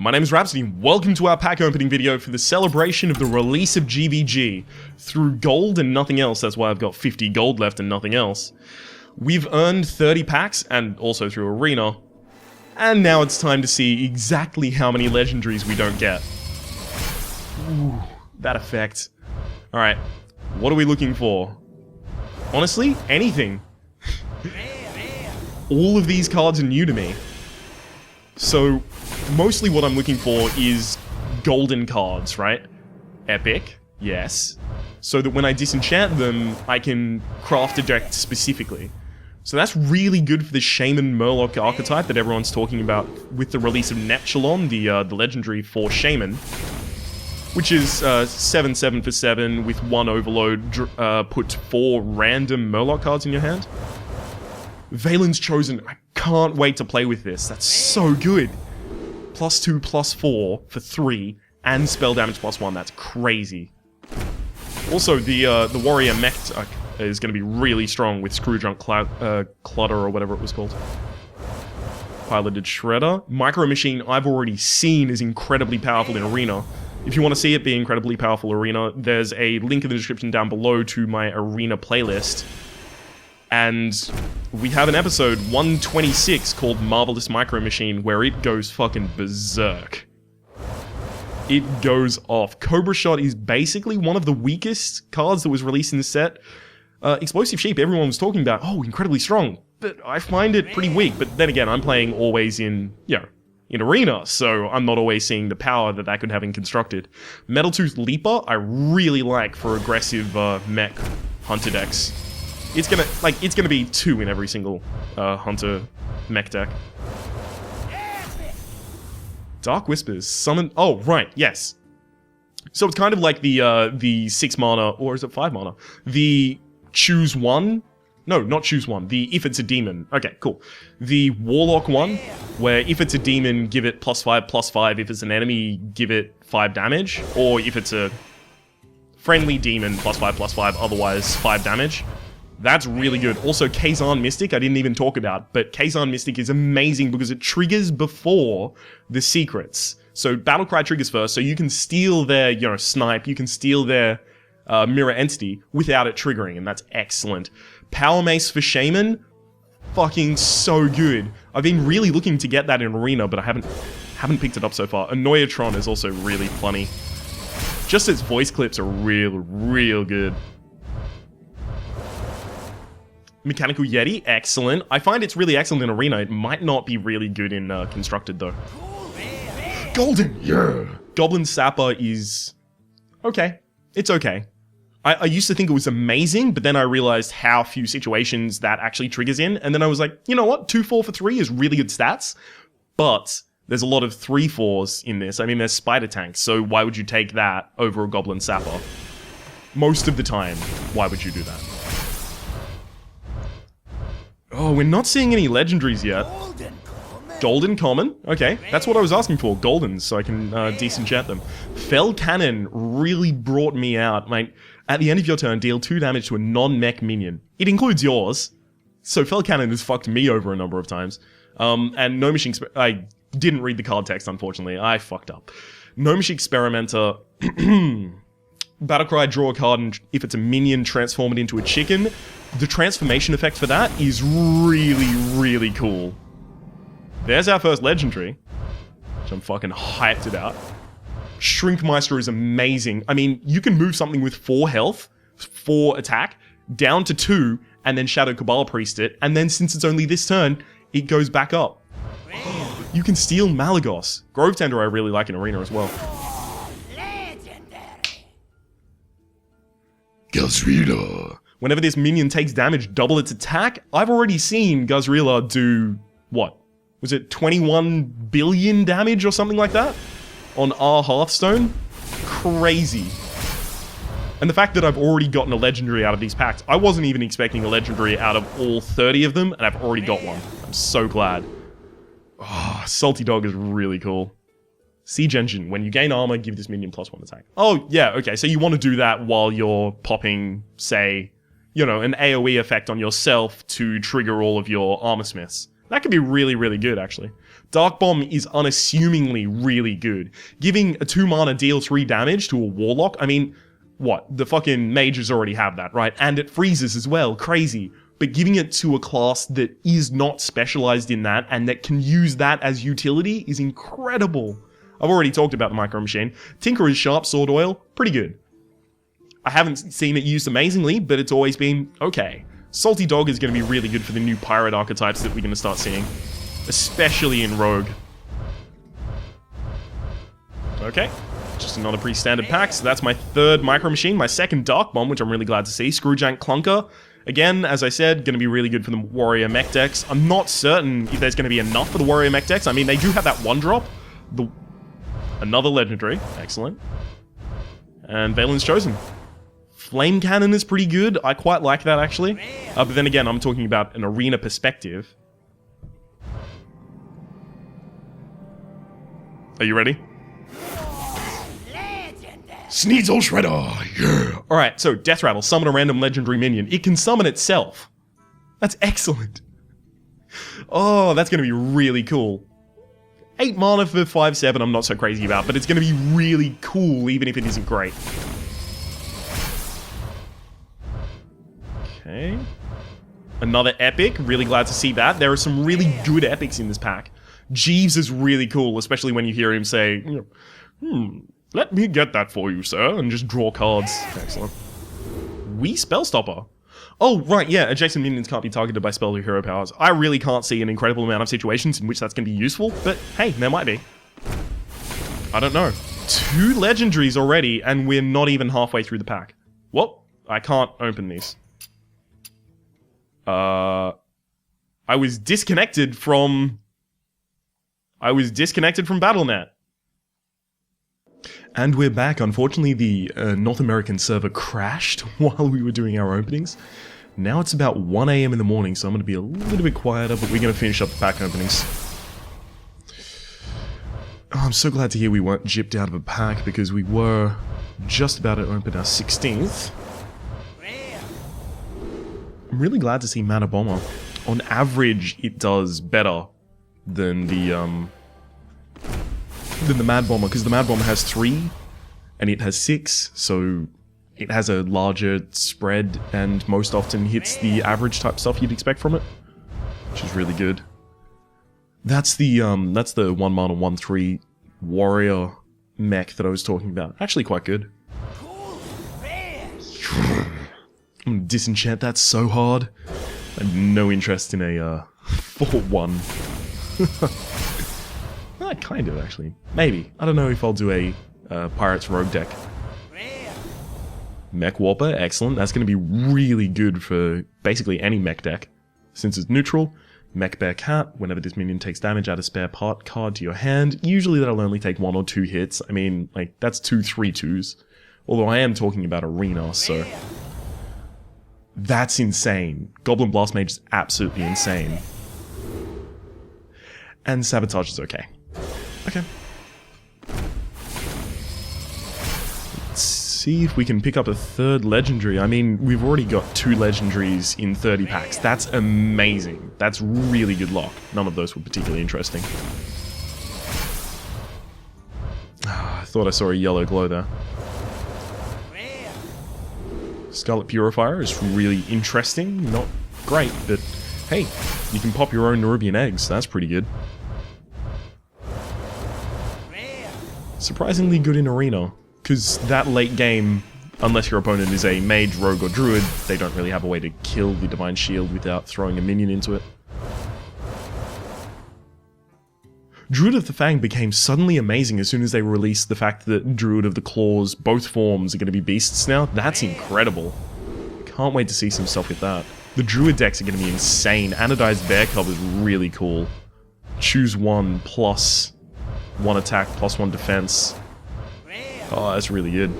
My name is Rhapsody, and welcome to our pack opening video for the celebration of the release of GVG. Through gold and nothing else, that's why I've got 50 gold left and nothing else. We've earned 30 packs, and also through Arena. And now it's time to see exactly how many legendaries we don't get. Ooh, that effect. Alright, what are we looking for? Honestly, anything. All of these cards are new to me. So, mostly what I'm looking for is golden cards, right? Epic, yes. So that when I disenchant them, I can craft a deck specifically. So that's really good for the Shaman Murloc archetype that everyone's talking about with the release of Neptulon, the legendary for Shaman. Which is 7/7 for 7 with 1 overload, put 4 random Murloc cards in your hand. Valen's Chosen, I can't wait to play with this, that's so good. +2/+4 for 3, and spell damage +1, that's crazy. Also, the Warrior Mech is going to be really strong with Screwdrunk Clutter or whatever it was called. Piloted Shredder. Micro Machine I've already seen is incredibly powerful in Arena. If you want to see it be incredibly powerful Arena, there's a link in the description down below to my Arena playlist. And we have an episode 126 called Marvelous Micro Machine where it goes fucking berserk. It goes off. Cobra Shot is basically one of the weakest cards that was released in the set. Explosive Sheep, everyone was talking about, oh, incredibly strong. But I find it pretty weak. But then again, I'm playing always in, in Arena, so I'm not always seeing the power that could have in Constructed. Metal Tooth Leaper, I really like for aggressive mech hunter decks. It's gonna be 2 in every single hunter mech deck. Dark Whispers, summon. Oh right, yes. So it's kind of like the 6 mana, or is it 5 mana? The choose one. No, not choose one. The if it's a demon. Okay, cool. The Warlock one, where if it's a demon, give it +5/+5. If it's an enemy, give it 5 damage. Or if it's a friendly demon, +5/+5. Otherwise, 5 damage. That's really good. Also, Kazan Mystic, I didn't even talk about, but Kazan Mystic is amazing because it triggers before the secrets. So Battlecry triggers first, so you can steal their, snipe, you can steal their mirror entity without it triggering, and that's excellent. Power Mace for Shaman, fucking so good. I've been really looking to get that in Arena, but I haven't picked it up so far. Annoyatron is also really funny. Just its voice clips are real good. Mechanical Yeti, excellent. I find it's really excellent in Arena. It might not be really good in Constructed, though. Golden, yeah! Goblin Sapper is okay. It's okay. I used to think it was amazing, but then I realized how few situations that actually triggers in, and then I was like, you know what? 2/4 for 3 is really good stats, but there's a lot of 3/4s in this. I mean, there's Spider Tank, so why would you take that over a Goblin Sapper? Most of the time, why would you do that? Oh, we're not seeing any legendaries yet. Golden Common? Okay, that's what I was asking for, Goldens, so I can disenchant them. Fell Cannon really brought me out. Like, at the end of your turn, deal 2 damage to a non-mech minion. It includes yours. So Fell Cannon has fucked me over a number of times. And Gnomish I didn't read the card text, unfortunately. I fucked up. Gnomish Experimenter. Battlecry, draw a card, and if it's a minion, transform it into a chicken. The transformation effect for that is really cool. There's our first legendary, which I'm fucking hyped about. Shrinkmeister is amazing. I mean, you can move something with 4 health, 4 attack, down to 2, and then Shadow Cabal Priest it, and then since it's only this turn, it goes back up. You can steal Malagos. Grove Tender I really like in Arena as well. Gazrila. Whenever this minion takes damage, double its attack. I've already seen Gazrila do, what? Was it 21 billion damage or something like that? On our Hearthstone? Crazy. And the fact that I've already gotten a legendary out of these packs, I wasn't even expecting a legendary out of all 30 of them, and I've already got one. I'm so glad. Oh, Salty Dog is really cool. Siege Engine, when you gain armor, give this minion +1 attack. Oh, yeah, okay, so you want to do that while you're popping, say, an AoE effect on yourself to trigger all of your armor smiths. That could be really, really good, actually. Dark Bomb is unassumingly really good. Giving a 2-mana deal 3 damage to a Warlock, I mean, what? The fucking mages already have that, right? And it freezes as well, crazy. But giving it to a class that is not specialized in that and that can use that as utility is incredible. I've already talked about the Micro Machine. Tinkerer's Sharp Sword Oil, pretty good. I haven't seen it used amazingly, but it's always been okay. Salty Dog is going to be really good for the new pirate archetypes that we're going to start seeing. Especially in Rogue. Okay. Just another pretty standard pack. So that's my 3rd Micro Machine. My 2nd Dark Bomb, which I'm really glad to see. Screwjank Clunker. Again, as I said, going to be really good for the Warrior Mech decks. I'm not certain if there's going to be enough for the Warrior Mech decks. I mean, they do have that 1-drop. Another Legendary. Excellent. And Valen's Chosen. Flame Cannon is pretty good. I quite like that, actually. But then again, I'm talking about an arena perspective. Are you ready? Sneasel Shredder! Yeah! Alright, so Death Rattle, summon a random legendary minion. It can summon itself. That's excellent. Oh, that's going to be really cool. 8 mana for 5/7 I'm not so crazy about, but it's going to be really cool even if it isn't great. Okay. Another epic. Really glad to see that. There are some really good epics in this pack. Jeeves is really cool, especially when you hear him say, let me get that for you, sir, and just draw cards. Excellent. Wii Spellstopper. Oh, right, yeah, adjacent minions can't be targeted by spell or hero powers. I really can't see an incredible amount of situations in which that's going to be useful, but hey, there might be. I don't know. 2 legendaries already, and we're not even halfway through the pack. What? I can't open these. I was disconnected from BattleNet. And we're back. Unfortunately, the North American server crashed while we were doing our openings. Now it's about 1 AM in the morning, so I'm going to be a little bit quieter, but we're going to finish up the pack openings. Oh, I'm so glad to hear we weren't gypped out of a pack, because we were just about to open our 16th. I'm really glad to see Mana Bomber. On average, it does better than the Mad Bomber, because the Mad Bomber has 3 and it has 6, so it has a larger spread and most often hits the average type stuff you'd expect from it, which is really good. That's the 1 mana 1/3 warrior mech that I was talking about. Actually quite good. I'm gonna disenchant that so hard. I have no interest in a 4/1. Kind of, actually. Maybe. I don't know if I'll do a Pirates Rogue deck. Mech Warper, excellent. That's going to be really good for basically any mech deck. Since it's neutral, Mech Bear Cat, whenever this minion takes damage, add a spare part card to your hand. Usually that'll only take 1 or 2 hits. I mean, like, that's 2 3/2s. Although I am talking about arena, so... That's insane. Goblin Blast Mage is absolutely insane. And Sabotage is okay. Okay. Let's see if we can pick up a 3rd legendary. I mean, we've already got 2 legendaries in 30 packs. That's amazing. That's really good luck. None of those were particularly interesting. I thought I saw a yellow glow there. Scarlet Purifier is really interesting. Not great, but hey, you can pop your own Nerubian eggs. That's pretty good. Surprisingly good in arena, because that late game, unless your opponent is a mage, rogue, or druid, they don't really have a way to kill the Divine Shield without throwing a minion into it. Druid of the Fang became suddenly amazing as soon as they released the fact that Druid of the Claws, both forms, are going to be beasts now. That's incredible. Can't wait to see some stuff with that. The Druid decks are going to be insane. Anodized Bear Cub is really cool. Choose 1 plus 1 attack plus 1 defense. Oh, that's really good.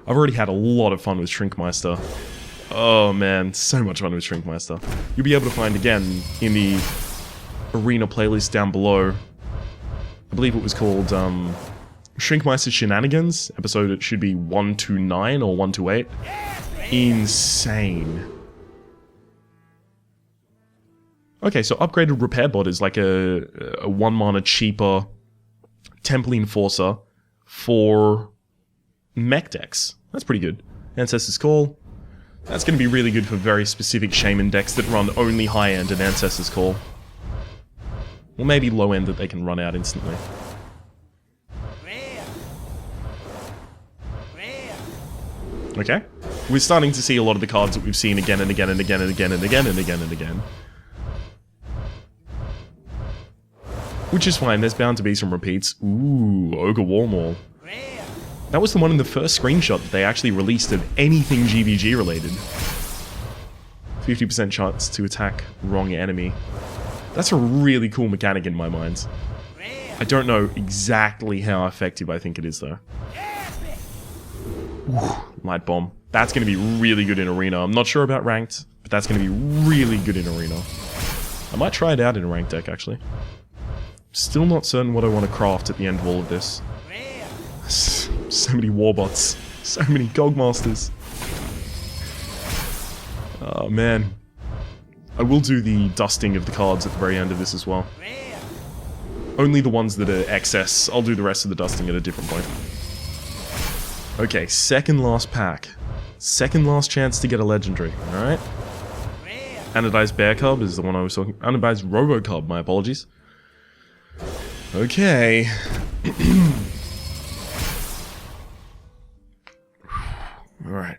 I've already had a lot of fun with Shrinkmeister. Oh man, so much fun with Shrinkmeister. You'll be able to find, again, in the arena playlist down below, I believe it was called Shrinkmeister Shenanigans. Episode, it should be 129 or 128. Insane. Okay, so upgraded Repair Bot is like a 1 mana cheaper Temple Enforcer for mech decks. That's pretty good. Ancestor's Call. That's going to be really good for very specific Shaman decks that run only high-end and Ancestor's Call. Or maybe low-end that they can run out instantly. Okay. We're starting to see a lot of the cards that we've seen again and again and again and again and again and again and again. Which is fine, there's bound to be some repeats. Ooh, Ogre Warmaul. That was the one in the first screenshot that they actually released of anything GVG related. 50% chance to attack wrong enemy. That's a really cool mechanic in my mind. I don't know exactly how effective I think it is though. Ooh, Light Bomb. That's going to be really good in Arena. I'm not sure about Ranked, but that's going to be really good in Arena. I might try it out in a Ranked deck actually. Still not certain what I want to craft at the end of all of this. So many Warbots. So many Gogmasters. Oh man. I will do the dusting of the cards at the very end of this as well. Only the ones that are excess. I'll do the rest of the dusting at a different point. Okay, second last pack. Second last chance to get a legendary, alright? Anodized Bear Cub is the one I was talking... Anodized Robo Cub, my apologies. Okay. Alright.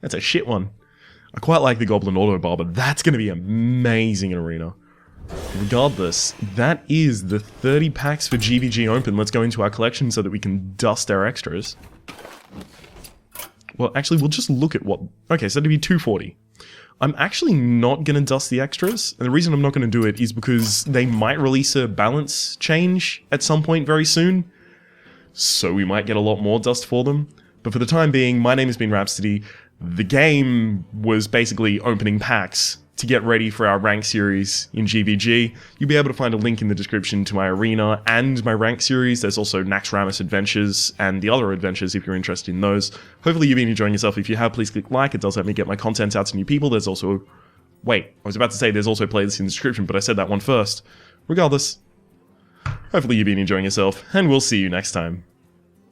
That's a shit one. I quite like the Goblin Auto Bar, but that's going to be amazing in Arena. Regardless, that is the 30 packs for GVG Open. Let's go into our collection so that we can dust our extras. Well, actually, we'll just look at what... Okay, so that'd be 240. I'm actually not going to dust the extras, and the reason I'm not going to do it is because they might release a balance change at some point very soon, so we might get a lot more dust for them. But for the time being, my name has been Rhapsody. The game was basically opening packs to get ready for our rank series in GVG. You'll be able to find a link in the description to my Arena and my rank series. There's also Naxxramas Adventures and the other adventures if you're interested in those. Hopefully you've been enjoying yourself. If you have, please click like. It does help me get my content out to new people. There's also... Wait, I was about to say there's also playlists in the description, but I said that one first. Regardless, hopefully you've been enjoying yourself, and we'll see you next time.